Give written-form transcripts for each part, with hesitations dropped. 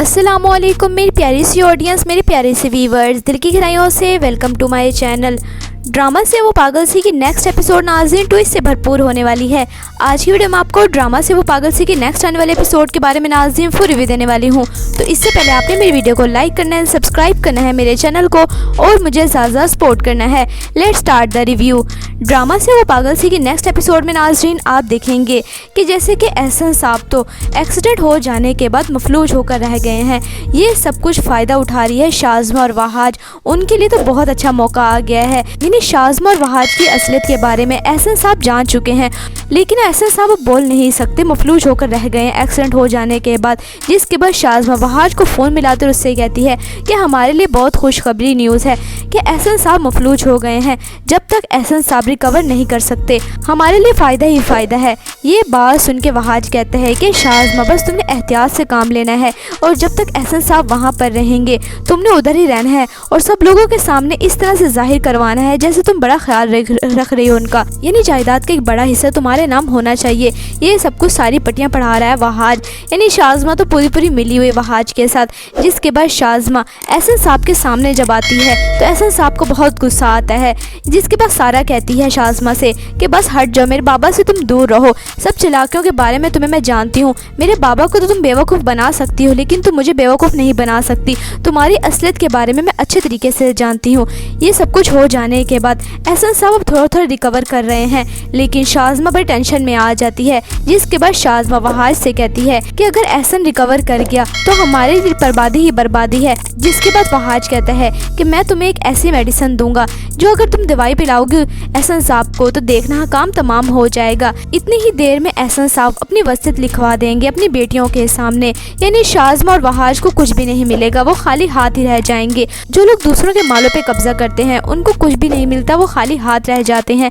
अस्सलामुअलैकुम मेरी प्यारी सी ऑडियंस, मेरे प्यारे से व्यूवर्स, दिल की गहराइयों से welcome to my channel. Drama से वो पागल सी की नेक्स्ट एपिसोड नाज़रीन ट्विस्ट से भरपूर होने वाली है। आज की वीडियो में आपको ड्रामा से वो पागल सी की नेक्स्ट आने वाले एपिसोड के बारे में नाज़रीन फुल रिव्यू देने वाली हूँ। तो इससे पहले आपने मेरी वीडियो को लाइक करना है, सब्सक्राइब करना है मेरे चैनल को और मुझे ज़्यादा सपोर्ट करना है। Let's start the review. Drama से वो पागल सी की नेक्स्ट एपिसोड में नाज़रीन आप देखेंगे कि जैसे कि एहसन साहब तो एक्सीडेंट हो जाने के बाद मफलूज होकर रह गए हैं। ये सब कुछ फ़ायदा उठा रही है शाज़मा और वहाज। उनके लिए तो बहुत अच्छा मौका आ गया है। यानी शाज़मा और वहाज की असलियत के बारे में एहसन साहब जान चुके हैं, लेकिन एहसन साहब अब बोल नहीं सकते, मफलूज होकर रह गए हैं एक्सीडेंट हो जाने के बाद। जिसके बाद शाज़मा वहाज को फ़ोन मिलाकर उससे कहती है कि हमारे लिए बहुत खुशखबरी न्यूज़ है कि एहसन साहब मफलूज हो गए हैं। जब तक एहसन साहब रिकवर नहीं कर सकते हमारे लिए फ़ायदा ही फ़ायदा है। ये बात सुन के वहाज कहते हैं कि शाज़मा बस तुमने एहतियात से काम लेना है और जब तक एहसन साहब वहाँ पर रहेंगे तुमने उधर ही रहना है और सब लोगों के सामने इस तरह से जाहिर करवाना है जैसे तुम बड़ा ख्याल रख रही हो उनका, यानी जायदाद का एक बड़ा हिस्सा तुम्हारे नाम होना चाहिए। ये सब कुछ सारी पट्टियाँ पढ़ा रहा है वहाज। यानी शाज़मा तो पूरी मिली हुई वहाज के साथ। जिसके बाद शाज़मा एहसन साहब के सामने जब आती है तो एहसन साहब को बहुत गुस्सा आता है। जिसके बाद सारा कहती है शाज़मा से कि बस हट जाओ, मेरे बाबा से तुम दूर रहो। सब चालाकियों के बारे में तुम्हें मैं जानती हूँ। मेरे बाबा को तो तुम बेवकूफ़ बना सकती हो लेकिन तुम मुझे बेवकूफ़ नहीं बना सकती। तुम्हारी असलियत के बारे में मैं अच्छे तरीके से जानती हूँ। ये सब कुछ हो जाने के बाद एहसन साहब अब थोड़ा रिकवर कर रहे हैं, लेकिन शाज़मा बड़ी टेंशन में आ जाती है। जिसके बाद शाज़मा वहाज से कहती है कि अगर एहसन रिकवर कर गया तो हमारे लिए बर्बादी ही बर्बादी है। जिसके बाद वहाज कहता है कि मैं तुम्हें एक ऐसी मेडिसिन दूंगा जो अगर तुम दवाई पिलाओगे एहसन साहब को तो देखना काम तमाम हो जाएगा। इतनी ही देर में एहसन साहब अपनी वसीयत लिखवा देंगे अपनी बेटियों के सामने। यानी शाज़मा और वहाज को कुछ भी नहीं मिलेगा, वो खाली हाथ ही रह जाएंगे। जो लोग दूसरों के मालों पे कब्जा करते हैं उनको कुछ भी नहीं मिलता, वो खाली हाथ रह जाते हैं।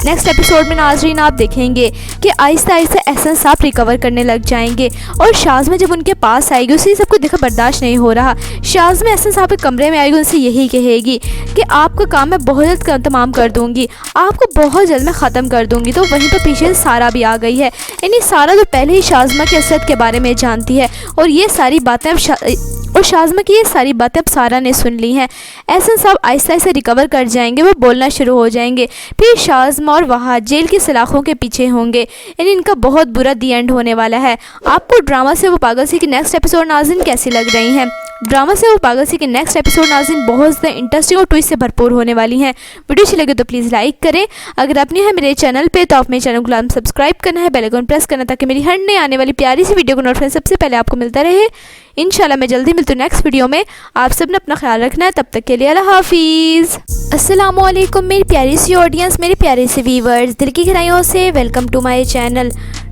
नेक्स्ट एपिसोड में नाज़रीन आप देखेंगे कि आहिस्ता आहिस्ता एहसन साहब रिकवर करने लग जाएंगे और शाज़मा जब उनके पास आएगी उसे सबको देखा बर्दाश्त नहीं हो रहा। शाज़मा एहसन साहब के कमरे में आएगी, उनसे यही कहेगी कि आपका काम मैं बहुत जल्द तमाम कर दूंगी, आपको बहुत जल्द मैं ख़त्म कर दूंगी। तो वहीं पर पीछे सारा भी आ गई है। यानी सारा तो पहले ही शाज़मा की असलियत के बारे में जानती है और ये सारी बातें अब शाज़मा की ये सारी बातें अब सारा ने सुन ली हैं। एहसन साहब आहिस्ता आहिस्ता रिकवर कर जाएंगे, वो बोलना शुरू हो जाएंगे। फिर शाज़मा और वहाज जेल की सलाखों के पीछे होंगे। यानी इनका बहुत बुरा दी एंड होने वाला है। आपको ड्रामा से वो पागल सी की नेक्स्ट एपिसोड नाज़रीन कैसी लग रही हैं? ड्रामा से वो पागल सी की नेक्स्ट एपिसोड नाज़रीन बहुत ज़्यादा इंटरेस्टिंग और ट्विस्ट से भरपूर होने वाली हैं। वीडियो अच्छी लगे तो प्लीज़ लाइक करें। अगर आप नए हैं मेरे चैनल पे तो आप मेरे चैनल को सब्सक्राइब करना है, बेल आइकन प्रेस करना ताकि मेरी हर नई आने वाली प्यारी सी वीडियो को नोटिफिकेशन सबसे पहले आपको मिलता रहे। इंशाल्लाह मैं जल्दी मिलती हूँ नेक्स्ट वीडियो में। आप सब ने अपना ख्याल रखना है। तब तक के लिए अल्लाह हाफिज़। अस्सलामुअलैकुम मेरी प्यारी सी ऑडियंस, मेरे प्यारे से व्यूवर्स, दिल की गहराइयों से welcome to my channel.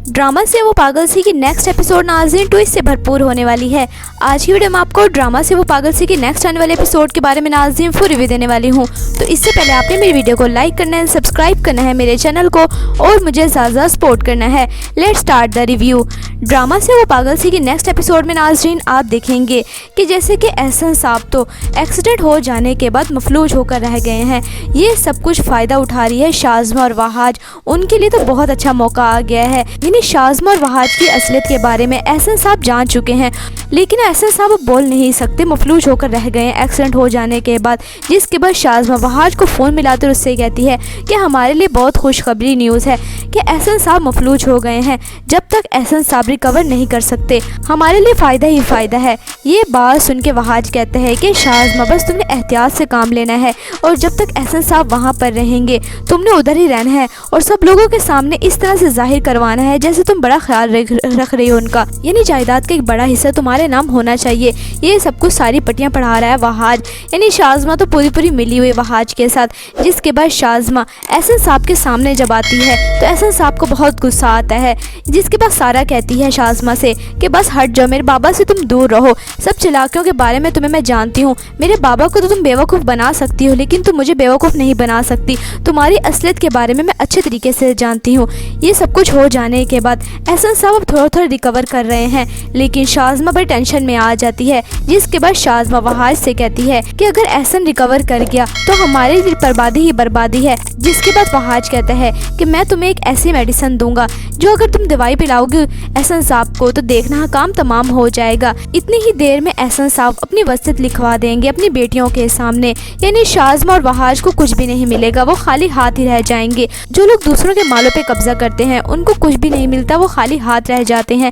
Drama से वो पागल सी की नेक्स्ट एपिसोड नाज़रीन ट्विस्ट से भरपूर होने वाली है। आज की वीडियो में आपको ड्रामा से वो पागल सी की नेक्स्ट आने वाले एपिसोड के बारे में नाज़रीन फुल रिव्यू देने वाली हूँ। तो इससे पहले आपने मेरी वीडियो को लाइक करना है, सब्सक्राइब करना है मेरे चैनल को और मुझे ज़्यादा सपोर्ट करना है। Let's start the review. Drama से वो पागल सी की नेक्स्ट एपिसोड में नाज़रीन आप देखेंगे कि जैसे कि एहसन साहब तो एक्सीडेंट हो जाने के बाद मफलूज होकर रह गए हैं। ये सब कुछ फ़ायदा उठा रही है शाज़मा और वहाज। उनके लिए तो बहुत अच्छा मौका आ गया है। यानी शाज़मा और वहाज की असलियत के बारे में एहसन साहब जान चुके हैं, लेकिन एहसन साहब अब बोल नहीं सकते, मफलूज होकर रह गए हैं एक्सीडेंट हो जाने के बाद। जिसके बाद शाज़मा वहाज को फ़ोन मिलाकर उससे कहती है कि हमारे लिए बहुत खुशखबरी न्यूज़ है कि एहसन साहब मफलूज हो गए हैं। जब तक एहसन साहब रिकवर नहीं कर सकते हमारे लिए फ़ायदा ही फ़ायदा है। ये बात सुन के वहाज कहते हैं कि शाज़मा बस तुमने एहतियात से काम लेना है और जब तक एहसन साहब वहाँ पर रहेंगे तुमने उधर ही रहना है और सब लोगों के सामने इस तरह से जाहिर करवाना है जैसे तुम बड़ा ख्याल रख रही हो उनका, यानी जायदाद का एक बड़ा हिस्सा तुम्हारे नाम होना चाहिए। ये सब कुछ सारी पट्टियाँ पढ़ा रहा है वहाज। यानी शाज़मा तो पूरी मिली हुई वहाज के साथ। जिसके बाद शाज़मा एहसन साहब के सामने जब आती है तो एहसन साहब को बहुत गुस्सा आता है। जिसके बाद सारा कहती है शाज़मा से कि बस हट जाओ, मेरे बाबा से तुम दूर रहो। सब चालाकियों के बारे में तुम्हें मैं जानती हूँ। मेरे बाबा को तो तुम बेवकूफ़ बना सकती हो लेकिन तुम मुझे बेवकूफ़ नहीं बना सकती। तुम्हारी असलियत के बारे में मैं अच्छे तरीके से जानती हूँ। ये सब कुछ हो जाने के बाद एहसन साहब अब थोड़ा थोड़ा रिकवर कर रहे हैं, लेकिन शाज़मा बड़ी टेंशन में आ जाती है। जिसके बाद शाज़मा वहाज से कहती है कि अगर एहसन रिकवर कर गया तो हमारे लिए बर्बादी ही बर्बादी है। जिसके बाद वहाज कहता है कि मैं तुम्हें एक ऐसी मेडिसिन दूंगा जो अगर तुम दवाई पिलाओगे एहसन साहब को तो देखना काम तमाम हो जाएगा। इतनी ही देर में एहसन साहब अपनी वसीयत लिखवा देंगे अपनी बेटियों के सामने, यानी शाज़मा और वहाज को कुछ भी नहीं मिलेगा, वो खाली हाथ ही रह जाएंगे। जो लोग दूसरों के मालों पे कब्जा करते हैं उनको कुछ भी नहीं मिलता, वो खाली हाथ रह जाते हैं।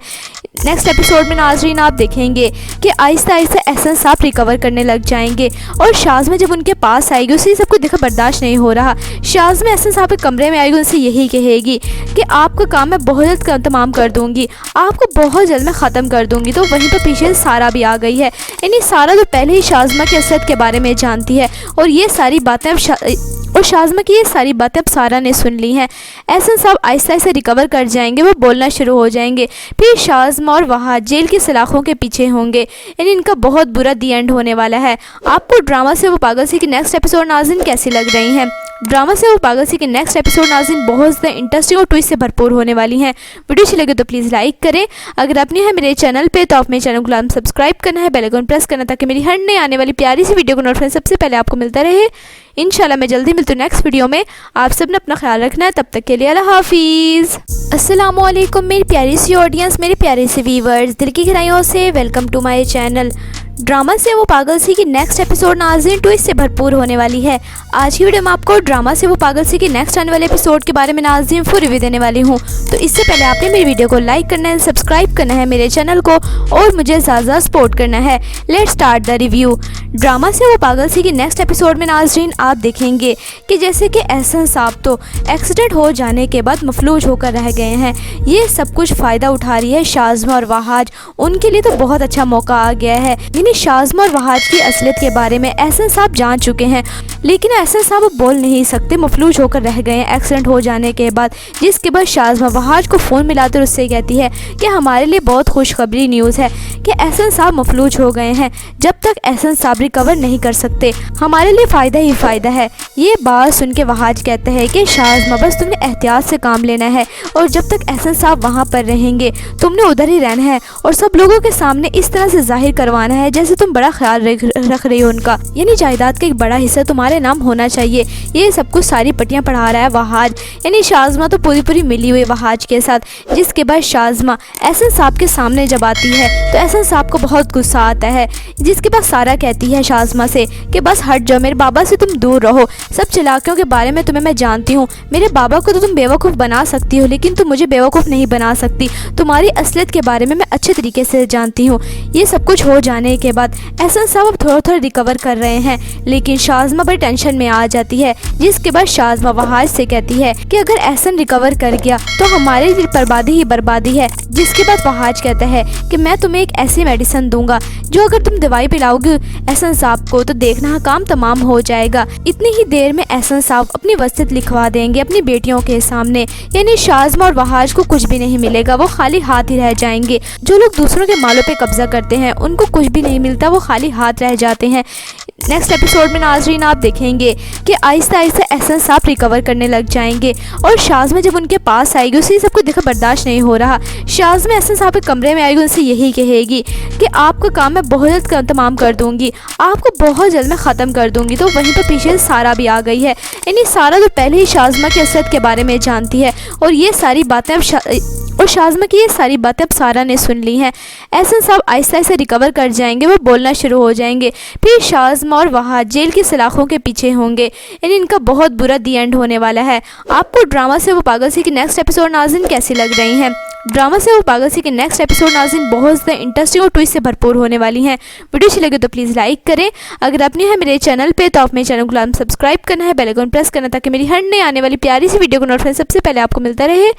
नेक्स्ट एपिसोड में नाज़रीन आप देखेंगे कि आहिस्ता आहिस्ता एहसन साहब रिकवर करने लग जाएंगे और शाज़मा जब उनके पास आएगी उसे सबको देखा बर्दाश्त नहीं हो रहा। शाज़मा एहसन साहब के कमरे में आएगी, उनसे यही कहेगी कि आपका काम मैं बहुत जल्द तमाम कर दूंगी, आपको बहुत जल्द मैं ख़त्म कर दूंगी। तो वहीं पर पीछे सारा भी आ गई है, यानी सारा तो पहले ही शाज़मा की असलियत के बारे में जानती है और ये सारी बातें अब शाज़मा की ये सारी बातें अब सारा ने सुन ली हैं। एहसन साहब आहिस्ता आहिस्ता रिकवर कर जाएंगे, वो बोलना शुरू हो जाएंगे। फिर शाज़मा और वहाज जेल की सलाखों के पीछे होंगे, यानी इनका बहुत बुरा दी एंड होने वाला है। आपको ड्रामा से वो पागल सी की नेक्स्ट एपिसोड नाज़रीन कैसी लग रही हैं? ड्रामा से वो पागल सी की नेक्स्ट एपिसोड नाज़रीन बहुत ज़्यादा इंटरेस्टिंग और ट्विस्ट से भरपूर होने वाली हैं। वीडियो अच्छी लगे तो प्लीज़ लाइक करें। अगर आपने है मेरे चैनल पे तो आप मेरे चैनल को सब्सक्राइब करना है, बेल आइकन प्रेस करना ताकि मेरी हर नई आने वाली प्यारी सी वीडियो को नोटिफिकेशन सबसे पहले आपको मिलता रहे। इंशाल्लाह मैं जल्दी मिलती हूँ नेक्स्ट वीडियो में। आप सब ने अपना ख्याल रखना है, तब तक के लिए अल्लाह हाफिज़। अस्सलाम वालेकुम मेरी प्यारी सी ऑडियंस, मेरे प्यारे से व्यूअर्स, दिल की गहराइयों से welcome to my channel. Drama से वो पागल सी की नेक्स्ट एपिसोड नाज़रीन ट्विस्ट से भरपूर होने वाली है। आज की वीडियो में आपको ड्रामा से वो पागल सी की नेक्स्ट आने वाले एपिसोड के बारे में नाज़रीन फुल रिव्यू देने वाली हूँ। तो इससे पहले आपने मेरी वीडियो को लाइक करना है, सब्सक्राइब करना है मेरे चैनल को और मुझे ज़्यादा सपोर्ट करना है। Let's start the review. Drama से वो पागल सी की नेक्स्ट एपिसोड में नाज़रीन आप देखेंगे कि जैसे कि एहसन साहब तो एक्सीडेंट हो जाने के बाद मफलूज होकर रह गए हैं, ये सब कुछ फ़ायदा उठा रही है शाज़मा और वहाज। उनके लिए तो बहुत अच्छा मौका आ गया है, यानी शाज़मा और वहाज की असलियत के बारे में एहसन साहब जान चुके हैं, लेकिन एहसन साहब अब बोल नहीं सकते, मफलूज होकर रह गए हैं एक्सीडेंट हो जाने के बाद। जिसके बाद शाज़मा वहाज को फ़ोन मिलाकर उससे कहती है कि हमारे लिए बहुत खुशखबरी न्यूज़ है कि एहसन साहब मफलूज हो गए हैं। जब तक एहसन साहब रिकवर नहीं कर सकते हमारे लिए फ़ायदा ही फ़ायदा है। ये बात सुन के वहाज कहते हैं कि शाज़मा बस तुमने एहतियात से काम लेना है और जब तक एहसन साहब वहाँ पर रहेंगे तुमने उधर ही रहना है और सब लोगों के सामने इस तरह से जाहिर करवाना है जैसे तुम बड़ा ख्याल रख रही हो उनका, यानी जायदाद का एक बड़ा हिस्सा तुम्हारे नाम होना चाहिए। ये सब कुछ सारी पट्टियाँ पढ़ा रहा है वहाज, यानी शाज़मा तो पूरी मिली हुई वहाज के साथ। जिसके बाद शाज़मा एहसन साहब के सामने जब आती है तो एहसन साहब को बहुत गुस्सा आता है। जिसके बाद सारा कहती है शाज़मा से कि बस हट जाओ, मेरे बाबा से तुम दूर रहो, सब चालाकियों के बारे में तुम्हें मैं जानती हूँ। मेरे बाबा को तो तुम बेवकूफ़ बना सकती हो लेकिन तुम मुझे बेवकूफ़ नहीं बना सकती, तुम्हारी असलियत के बारे में मैं अच्छे तरीके से जानती हूँ। ये सब कुछ हो जाने के बाद एहसन साहब अब थोड़ा थोड़ा रिकवर कर रहे हैं, लेकिन शाज़मा बड़ी टेंशन में आ जाती है। जिसके बाद शाज़मा वहाज से कहती है कि अगर एहसन रिकवर कर गया तो हमारे लिए बर्बादी ही बर्बादी है। जिसके बाद वहाज कहता है कि मैं तुम्हें एक ऐसी मेडिसिन दूंगा जो अगर तुम दवाई पिलाओगे एहसन साहब को तो देखना काम तमाम हो जाएगा। इतनी ही देर में एहसन साहब अपनी वसीयत लिखवा देंगे अपनी बेटियों के सामने, यानी शाज़मा और वहाज को कुछ भी नहीं मिलेगा, वो खाली हाथ ही रह जाएंगे। जो लोग दूसरों के मालों पे कब्जा करते हैं उनको कुछ भी नहीं मिलता, वो खाली हाथ रह जाते हैं। नेक्स्ट एपिसोड में नाज़रीन आप देखेंगे कि आहिस्ता आहिस्ता एहसन साहब रिकवर करने लग जाएंगे और शाज़मा जब उनके पास आएगी उसे सबको देखा बर्दाश्त नहीं हो रहा। शाज़मा एहसन साहब के कमरे में आएगी, उनसे यही कहेगी कि आपका काम मैं बहुत जल्द तमाम कर दूंगी, आपको बहुत जल्द मैं ख़त्म कर दूंगी। तो वहीं पर पीछे सारा भी आ गई है, यानी सारा तो पहले ही शाज़मा की असलियत के बारे में जानती है और ये सारी बातें अब शाज़मा की ये सारी बातें अब सारा ने सुन ली हैं। एहसन साहब आहिस्ता आहिस्ता रिकवर कर जाएंगे, वो बोलना शुरू हो जाएंगे। फिर शाज़मा और वहाज जेल की सलाखों के पीछे होंगे, यानी इनका बहुत बुरा दी एंड होने वाला है। आपको ड्रामा से वो पागल सी की नेक्स्ट एपिसोड नाज़रीन कैसी लग रही हैं? ड्रामा से वो पागल सी की नेक्स्ट एपिसोड नाज़रीन बहुत ज़्यादा इंटरेस्टिंग और ट्विस्ट से भरपूर होने वाली हैं। वीडियो अच्छी लगे तो प्लीज़ लाइक करें। अगर आपने है मेरे चैनल पे तो आप मेरे चैनल को सब्सक्राइब करना है, बेल आइकन प्रेस करना ताकि मेरी हर नई आने वाली प्यारी सी वीडियो को नोटिफिकेशन सबसे पहले आपको मिलता रहे।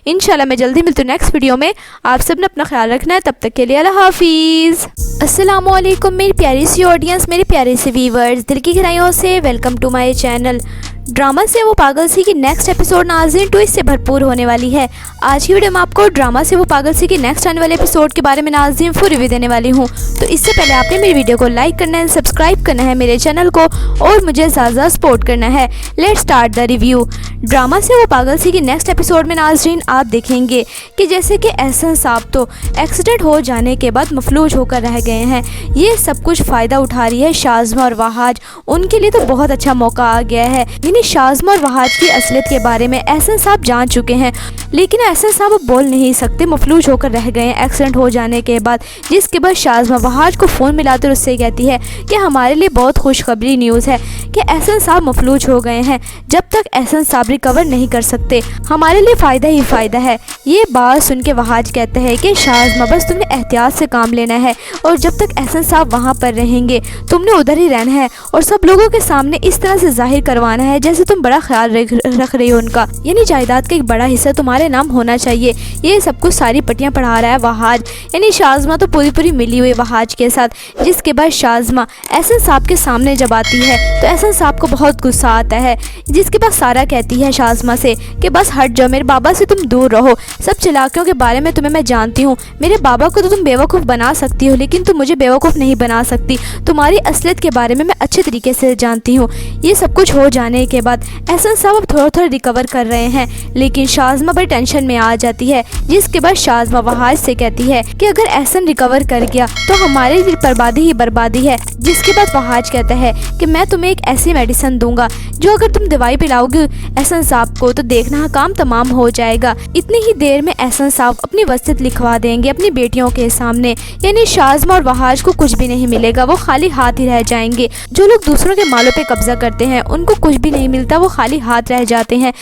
इंशाल्लाह मैं जल्दी मिलती हूँ नेक्स्ट वीडियो में। आप सब ने अपना ख्याल रखना है, तब तक के लिए अल्लाह हाफिज़। अस्सलाम वालेकुम मेरी प्यारी सी ऑडियंस, मेरे प्यारे से व्यूअर्स, दिल की गहराइयों से welcome to my channel. Drama से वो पागल सी की नेक्स्ट एपिसोड नाज़रीन ट्विस्ट से भरपूर होने वाली है। आज की वीडियो में आपको ड्रामा से वो पागल सी की नेक्स्ट आने वाले एपिसोड के बारे में नाज़रीन फुल रिव्यू देने वाली हूँ। तो इससे पहले आपने मेरी वीडियो को लाइक करना है, सब्सक्राइब करना है मेरे चैनल को और मुझे ज़्यादा सपोर्ट करना है। Let's start the review. Drama से वो पागल सी की नेक्स्ट एपिसोड में नाज़रीन आप देखेंगे कि जैसे कि एहसन साहब तो एक्सीडेंट हो जाने के बाद मफलूज होकर रह गए हैं। ये सब कुछ फ़ायदा उठा रही है शाज़मा और वहाज। उनके लिए तो बहुत अच्छा मौका आ गया है। यानी शाज़मा और वहाज की असलियत के बारे में एहसन साहब जान चुके हैं, लेकिन एहसन साहब अब बोल नहीं सकते, मफलूज होकर रह गए हैं एक्सीडेंट हो जाने के बाद। जिसके बाद शाज़मा वहाज को फ़ोन मिलाकर उससे कहती है कि हमारे लिए बहुत खुशखबरी न्यूज़ है कि एहसन साहब मफलूज हो गए हैं। जब तक एहसन साहब रिकवर नहीं कर सकते हमारे लिए फ़ायदा ही फ़ायदा है। ये बात सुन के वहाज कहते हैं कि शाज़मा बस तुमने एहतियात से काम लेना है और जब तक एहसन साहब वहाँ पर रहेंगे तुमने उधर ही रहना है और सब लोगों के सामने इस तरह से जाहिर करवाना है जैसे तुम बड़ा ख्याल रख रही हो उनका, यानी जायदाद का एक बड़ा हिस्सा तुम्हारे नाम होना चाहिए। ये सब कुछ सारी पट्टियाँ पढ़ा रहा है वहाज। यानी शाज़मा तो पूरी मिली हुई वहाज के साथ। जिसके बाद शाज़मा एहसन साहब के सामने जब आती है तो एहसन साहब को बहुत गुस्सा आता है। जिसके बाद सारा कहती है शाज़मा से कि बस हट जाओ, मेरे बाबा से तुम दूर रहो। सब चालाकियों के बारे में तुम्हें मैं जानती हूँ। मेरे बाबा को तो तुम बेवकूफ़ बना सकती हो लेकिन तुम मुझे बेवकूफ़ नहीं बना सकती। तुम्हारी असलियत के बारे में मैं अच्छे तरीके से जानती हूँ। ये सब कुछ हो जाने के बाद एहसन साहब अब थोड़ा रिकवर कर रहे हैं, लेकिन शाज़मा बड़ी टेंशन में आ जाती है। जिसके बाद शाज़मा वहाज से कहती है कि अगर एहसन रिकवर कर गया तो हमारे लिए बर्बादी ही बर्बादी है। जिसके बाद वहाज कहता है कि मैं तुम्हें एक ऐसी मेडिसिन दूंगा जो अगर तुम दवाई पिलाओगे एहसन साहब को तो देखना काम तमाम हो जाएगा। इतनी ही देर में एहसन साहब अपनी वसीयत लिखवा देंगे अपनी बेटियों के सामने। यानी शाज़मा और वहाज को कुछ भी नहीं मिलेगा, वो खाली हाथ ही रह जाएंगे। जो लोग दूसरों के मालों पे कब्जा करते हैं उनको कुछ भी नहीं मिलता, वो खाली हाथ रह जाते हैं।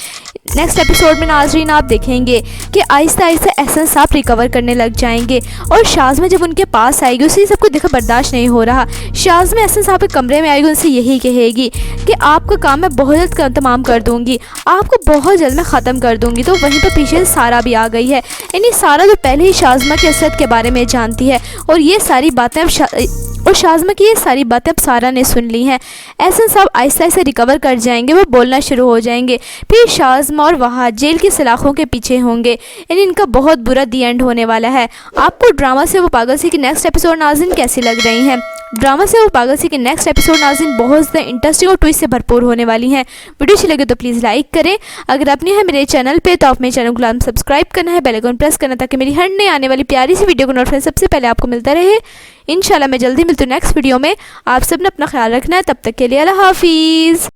नेक्स्ट एपिसोड में नाज़रीन आप देखेंगे कि आहिस्ता आहिस्ता एहसन साहब रिकवर करने लग जाएंगे और शाज़मा जब उनके पास आएगी उसे सब कुछ देखा बर्दाश्त नहीं हो रहा। शाज़मा एहसन साहब के कमरे में आएगी, उनसे यही कहेगी कि आपका काम मैं बहुत जल्द तमाम कर दूंगी, आपको बहुत जल्द मैं ख़त्म कर दूंगी। तो वहीं पर पीछे सारा भी आ गई है। यानी सारा तो पहले ही शाज़मा की असलियत के बारे में जानती है और ये सारी बातें अब शाज़मा की ये सारी बातें अब सारा ने सुन ली हैं। एहसन साहब आहिस्ता आहिस्ता रिकवर कर जाएंगे, वो बोलना शुरू हो जाएंगे। फिर शाज़मा और वहाज जेल की सलाखों के पीछे होंगे। यानी इनका बहुत बुरा दी एंड होने वाला है। आपको ड्रामा से वो पागल सी की नेक्स्ट एपिसोड नाज़रीन कैसी लग रही हैं? ड्रामा से वो पागल सी की नेक्स्ट एपिसोड नाज़रीन बहुत ज़्यादा इंटरेस्टिंग और ट्विस्ट से भरपूर होने वाली हैं। वीडियो अच्छी लगे तो प्लीज़ लाइक करें। अगर आपने है मेरे चैनल पे तो आप मेरे चैनल को सब्सक्राइब करना है, बेल आइकन प्रेस करना ताकि मेरी हर नई आने वाली प्यारी सी वीडियो को नोटिफिकेशन सबसे पहले आपको मिलता रहे। इंशाल्लाह मैं जल्दी मिलती हूँ नेक्स्ट वीडियो में। आप सब ने अपना ख्याल रखना है। तब तक के लिए अल्लाह हाफिज़।